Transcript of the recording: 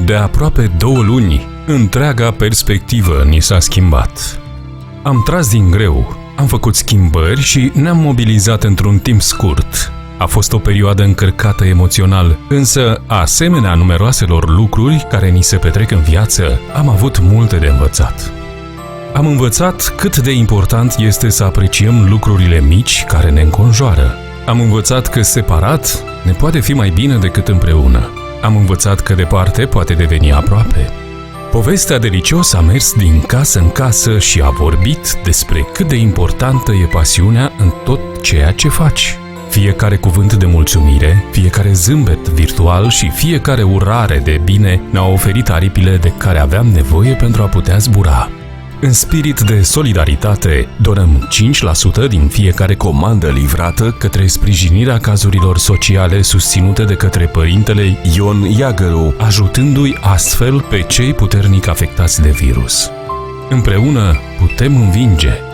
De aproape 2 luni, întreaga perspectivă ni s-a schimbat. Am tras din greu, am făcut schimbări și ne-am mobilizat într-un timp scurt. A fost o perioadă încărcată emoțional, însă, asemenea numeroaselor lucruri care ni se petrec în viață, am avut multe de învățat. Am învățat cât de important este să apreciem lucrurile mici care ne înconjoară. Am învățat că separat ne poate fi mai bine decât împreună. Am învățat că departe poate deveni aproape. Povestea de Licios a mers din casă în casă și a vorbit despre cât de importantă e pasiunea în tot ceea ce faci. Fiecare cuvânt de mulțumire, fiecare zâmbet virtual și fiecare urare de bine ne-au oferit aripile de care aveam nevoie pentru a putea zbura. În spirit de solidaritate, donăm 5% din fiecare comandă livrată către sprijinirea cazurilor sociale susținute de către părintele Ion Iagăru, ajutându-i astfel pe cei puternic afectați de virus. Împreună putem învinge!